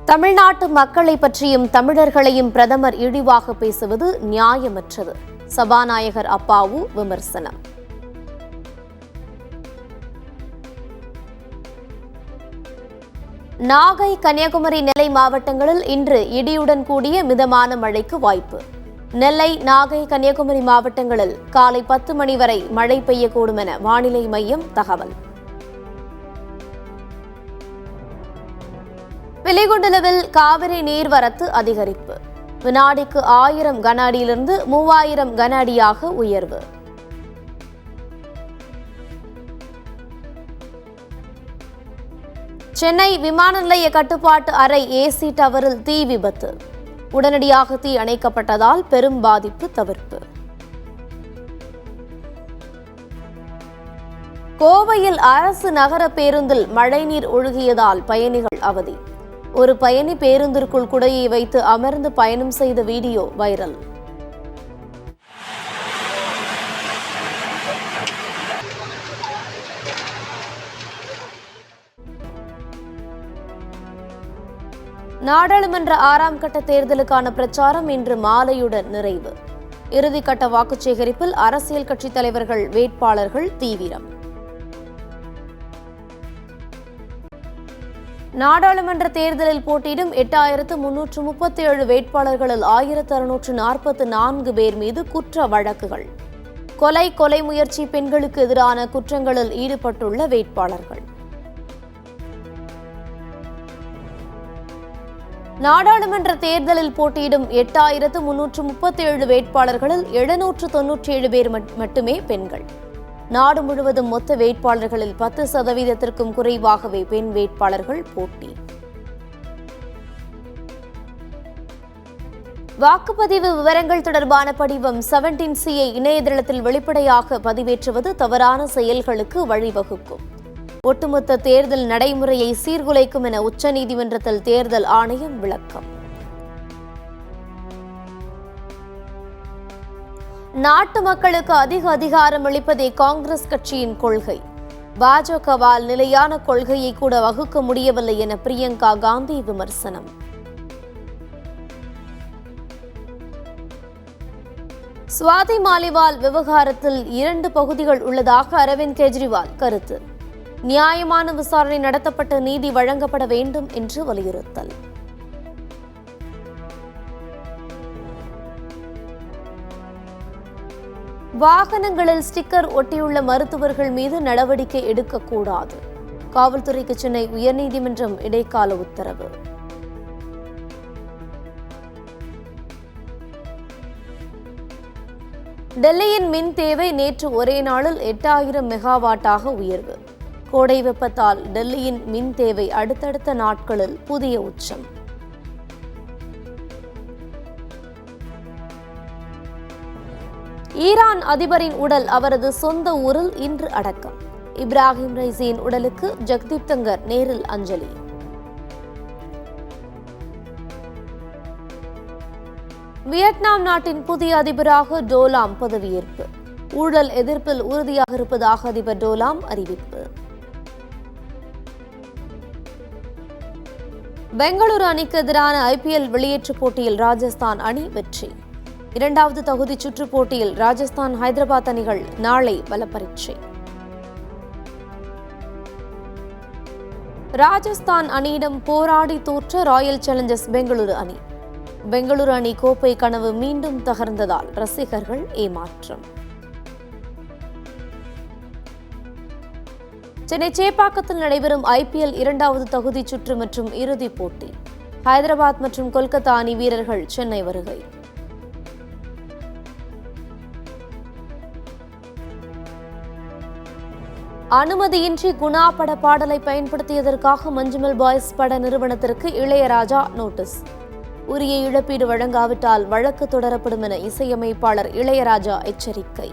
தமிழ்நாட்டு மக்களை பற்றியும் தமிழர்களையும் பிரதமர் இழிவாக பேசுவது நியாயமற்றது. சபாநாயகர் அப்பாவு விமர்சனம். நாகை, கன்னியாகுமரி, நெல்லை மாவட்டங்களில் இன்று இடியுடன் கூடிய மிதமான மழைக்கு வாய்ப்பு. நெல்லை, நாகை, கன்னியாகுமரி மாவட்டங்களில் காலை 10 மணி வரை மழை பெய்யக்கூடும் என வானிலை மையம் தகவல். பிலிகுண்டுலுவில் காவிரி நீர்வரத்து அதிகரிப்பு. வினாடிக்கு 1000 கன அடியிலிருந்து 3000 கன அடியாக உயர்வு. சென்னை விமான நிலைய கட்டுப்பாட்டு அறை ஏசி டவரில் தீ விபத்து. உடனடியாக தீ அணைக்கப்பட்டதால் பெரும் பாதிப்பு தவிர்ப்பு. கோவையில் அரசு நகர பேருந்தில் மழைநீர் ஒழுகியதால் பயணிகள் அவதி. ஒரு பயணி பேருந்திற்குள் குடையை வைத்து அமர்ந்து பயணம் செய்த வீடியோ வைரல். நாடாளுமன்ற 6ஆம் கட்ட தேர்தலுக்கான பிரச்சாரம் இன்று மாலையுடன் நிறைவு. இறுதிக்கட்ட வாக்குச் சேகரிப்பில் அரசியல் கட்சித் தலைவர்கள், வேட்பாளர்கள் தீவிரம். நாடாளுமன்ற தேர்தலில் போட்டியிடும் 8337 வேட்பாளர்களில் 1644 பேர் மீது குற்ற வழக்குகள். கொலை முயற்சி, பெண்களுக்கு எதிரான குற்றங்களில் ஈடுபட்டுள்ள வேட்பாளர்கள். நாடாளுமன்ற தேர்தலில் போட்டியிடும் 8337 வேட்பாளர்களில் 797 பேர் மட்டுமே பெண்கள். நாடு முழுவதும் மொத்த வேட்பாளர்களில் 10% குறைவாகவே பெண் வேட்பாளர்கள் போட்டி. வாக்குப்பதிவு விவரங்கள் தொடர்பான படிவம் 17C-ஐ இணையதளத்தில் வெளிப்படையாக பதிவேற்றுவது தவறான செயல்களுக்கு வழிவகுக்கும். ஒட்டுமொத்த தேர்தல் நடைமுறையை சீர்குலைக்கும் என உச்சநீதிமன்றத்தில் தேர்தல் ஆணையம் விளக்கம். நாட்டு மக்களுக்கு அதிக அதிகாரம் அளிப்பதே காங்கிரஸ் கட்சியின் கொள்கை. பாஜகவால் நிலையான கொள்கையை கூட வகுக்க முடியவில்லை என பிரியங்கா காந்தி விமர்சனம். சுவாதி மாலிவால் விவகாரத்தில் 2 பகுதிகள் உள்ளதாக அரவிந்த் கெஜ்ரிவால் கருத்து. நியாயமான விசாரணை நடத்தப்பட்ட நீதி வழங்கப்பட வேண்டும் என்று வலியுறுத்தல். வாகனங்களில் ஸ்டிக்கர் ஒட்டியுள்ள மருத்துவர்கள் மீது நடவடிக்கை எடுக்கக்கூடாது. காவல்துறைக்கு சென்னை உயர்நீதிமன்றம் இடைக்கால உத்தரவு. டெல்லியின் மின் தேவை நேற்று ஒரே நாளில் 8000 மெகாவாட்டாக உயர்வு. கோடை வெப்பத்தால் டெல்லியின் மின் தேவை அடுத்தடுத்த நாட்களில் புதிய உச்சம். ஈரான் அதிபரின் உடல் அவரது சொந்த ஊரில் இன்று அடக்கம். இப்ராஹிம் ரைசியின் உடலுக்கு ஜக்தீப் தங்கர் நேரில் அஞ்சலி. வியட்நாம் நாட்டின் புதிய அதிபராக டோலாம் பதவியேற்பு. ஊழல் எதிர்ப்பில் உறுதியாக இருப்பதாக அதிபர் டோலாம் அறிவிப்பு. பெங்களூரு அணிக்கு எதிரான IPL வெளியேற்று போட்டியில் ராஜஸ்தான் அணி வெற்றி. 2வது தகுதி சுற்று போட்டியில் ராஜஸ்தான், ஹைதராபாத் அணிகள் நாளை பலப்பரீட்சை. ராஜஸ்தான் அணியிடம் போராடி தோற்ற ராயல் சேலஞ்சர்ஸ் பெங்களூரு அணி. பெங்களூரு அணி கோப்பை கனவு மீண்டும் தகர்ந்ததால் ரசிகர்கள் ஏமாற்றம். சென்னை சேப்பாக்கத்தில் நடைபெறும் IPL 2வது தகுதி சுற்று மற்றும் இறுதிப் போட்டி. ஹைதராபாத் மற்றும் கொல்கத்தா அணி வீரர்கள் சென்னை வருகை. அனுமதியின்றி குணா பட பாடலை பயன்படுத்தியதற்காக மஞ்சுமல் பாய்ஸ் பட நிறுவனத்திற்கு இளையராஜா நோட்டீஸ். உரிய இழப்பீடு வழங்காவிட்டால் வழக்கு தொடரப்படும் என இசையமைப்பாளர் இளையராஜா எச்சரிக்கை.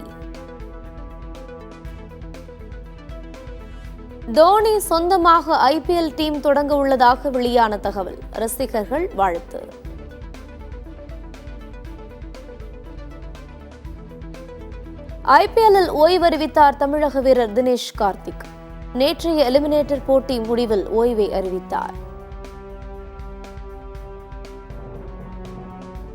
தோனி சொந்தமாக IPL டீம் தொடங்க உள்ளதாக வெளியான தகவல். ரசிகர்கள் வாழ்த்து. IPL-இல் ஓய்வறிவித்தார் தமிழக வீரர் தினேஷ் கார்த்திக். நேற்றைய எலிமினேட்டர் போட்டி முடிவில் ஓய்வை அறிவித்தார்.